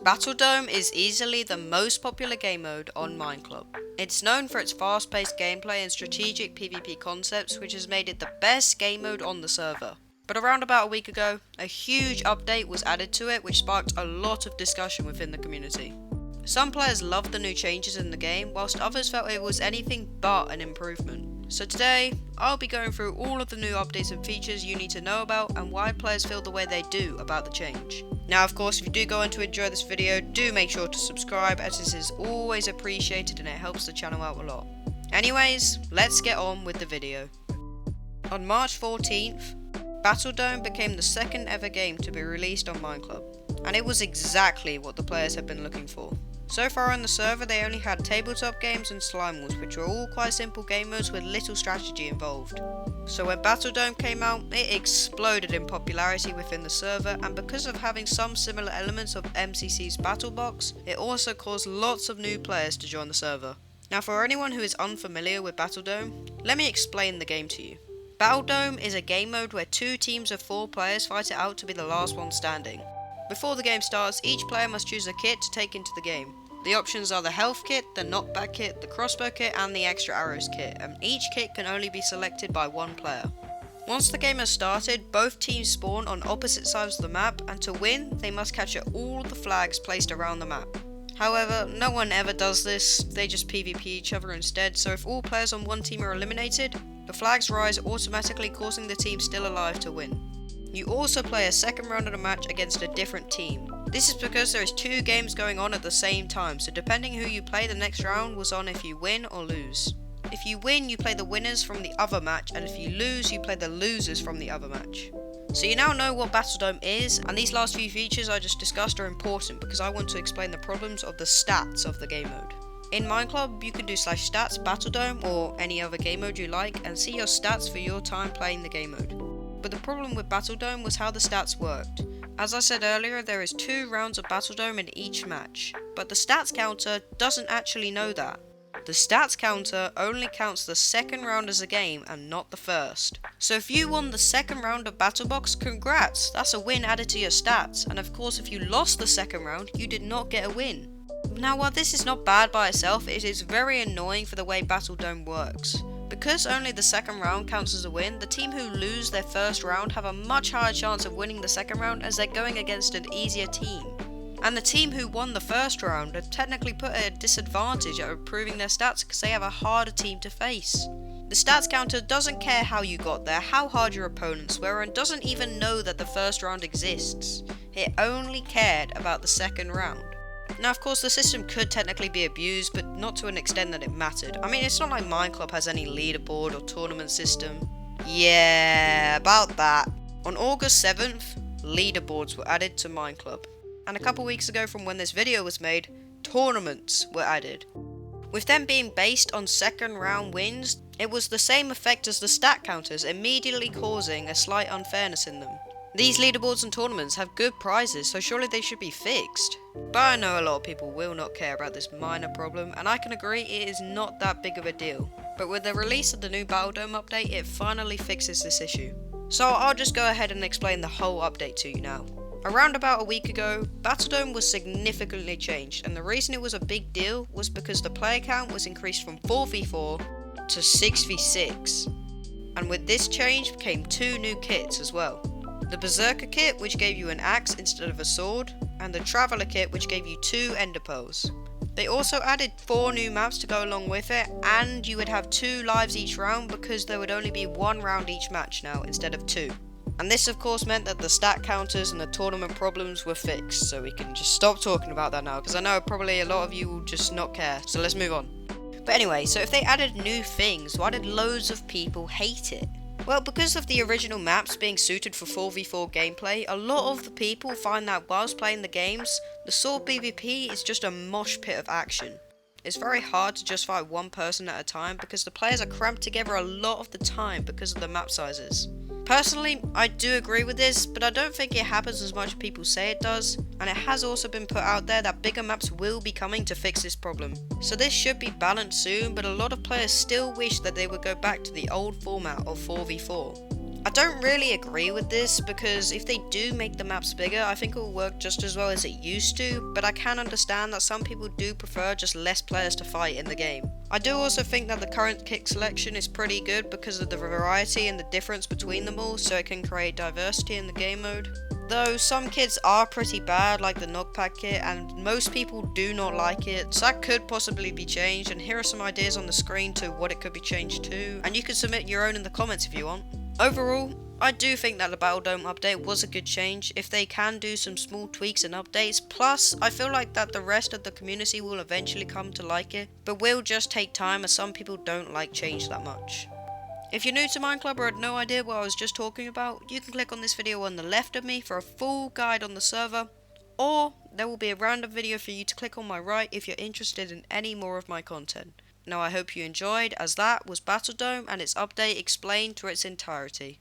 Battledome is easily the most popular game mode on Mineclub. It's known for its fast-paced gameplay and strategic PvP concepts, which has made it the best game mode on the server. But around about a week ago, a huge update was added to it, which sparked a lot of discussion within the community. Some players loved the new changes in the game, whilst others felt it was anything but an improvement. So today, I'll be going through all of the new updates and features you need to know about and why players feel the way they do about the change. Now of course, if you do go on to enjoy this video, do make sure to subscribe, as this is always appreciated and it helps the channel out a lot. Anyways, let's get on with the video. On March 14th, Battledome became the second ever game to be released on Mineclub, and it was exactly what the players had been looking for. So far on the server, they only had tabletop games and slime wars, which were all quite simple game modes with little strategy involved. So when Battledome came out, it exploded in popularity within the server, and because of having some similar elements of MCC's Battle Box, it also caused lots of new players to join the server. Now for anyone who is unfamiliar with Battledome, let me explain the game to you. Battledome is a game mode where two teams of 4 players fight it out to be the last one standing. Before the game starts, each player must choose a kit to take into the game. The options are the health kit, the knockback kit, the crossbow kit and the extra arrows kit, and each kit can only be selected by one player. Once the game has started, both teams spawn on opposite sides of the map, and to win, they must capture all the flags placed around the map. However, no one ever does this, they just PvP each other instead, so if all players on one team are eliminated, the flags rise automatically, causing the team still alive to win. You also play a second round of the match against a different team. This is because there is 2 games going on at the same time, so depending who you play, the next round was on if you win or lose. If you win, you play the winners from the other match, and if you lose, you play the losers from the other match. So you now know what Battledome is, and these last few features I just discussed are important because I want to explain the problems of the stats of the game mode. In Mineclub, you can do /stats Battledome or any other game mode you like and see your stats for your time playing the game mode. But the problem with Battledome was how the stats worked. As I said earlier, there is 2 rounds of Battledome in each match, but the stats counter doesn't actually know that. The stats counter only counts the second round as a game and not the first. So if you won the second round of Battle Box, congrats, that's a win added to your stats, and of course if you lost the second round, you did not get a win. Now while this is not bad by itself, it is very annoying for the way Battledome works. Because only the second round counts as a win, the team who lose their first round have a much higher chance of winning the second round as they're going against an easier team. And the team who won the first round are technically put at a disadvantage at improving their stats because they have a harder team to face. The stats counter doesn't care how you got there, how hard your opponents were, and doesn't even know that the first round exists. It only cared about the second round. Now of course the system could technically be abused, but not to an extent that it mattered. I mean, it's not like Mineclub has any leaderboard or tournament system. Yeah, about that. On August 7th, leaderboards were added to Mineclub. And a couple weeks ago from when this video was made, tournaments were added. With them being based on second round wins, it was the same effect as the stat counters, immediately causing a slight unfairness in them. These leaderboards and tournaments have good prizes, so surely they should be fixed. But I know a lot of people will not care about this minor problem, and I can agree it is not that big of a deal. But with the release of the new Battledome update, it finally fixes this issue. So I'll just go ahead and explain the whole update to you now. Around about a week ago, Battledome was significantly changed, and the reason it was a big deal was because the player count was increased from 4v4 to 6v6. And with this change came 2 new kits as well. The Berserker kit, which gave you an axe instead of a sword, and the Traveller kit, which gave you 2 ender pearls. They also added 4 new maps to go along with it, and you would have 2 lives each round because there would only be 1 round each match now instead of 2. And this of course meant that the stat counters and the tournament problems were fixed, so we can just stop talking about that now because I know probably a lot of you will just not care, so let's move on. But anyway, so if they added new things, why did loads of people hate it? Well, because of the original maps being suited for 4v4 gameplay, a lot of the people find that whilst playing the games, the sword PvP is just a mosh pit of action. It's very hard to just fight one person at a time because the players are cramped together a lot of the time because of the map sizes. Personally, I do agree with this, but I don't think it happens as much as people say it does, and it has also been put out there that bigger maps will be coming to fix this problem. So this should be balanced soon, but a lot of players still wish that they would go back to the old format of 4v4. I don't really agree with this, because if they do make the maps bigger, I think it will work just as well as it used to, but I can understand that some people do prefer just less players to fight in the game. I do also think that the current kick selection is pretty good because of the variety and the difference between them all, so it can create diversity in the game mode. Though some kids are pretty bad, like the knockback kit, and most people do not like it, so that could possibly be changed, and here are some ideas on the screen to what it could be changed to, and you can submit your own in the comments if you want. Overall, I do think that the Ballnose update was a good change if they can do some small tweaks and updates, plus I feel like that the rest of the community will eventually come to like it, but will just take time as some people don't like change that much. If you're new to Mineclub or had no idea what I was just talking about, you can click on this video on the left of me for a full guide on the server, or there will be a random video for you to click on my right if you're interested in any more of my content. Now I hope you enjoyed, as that was Ballnose and its update explained to its entirety.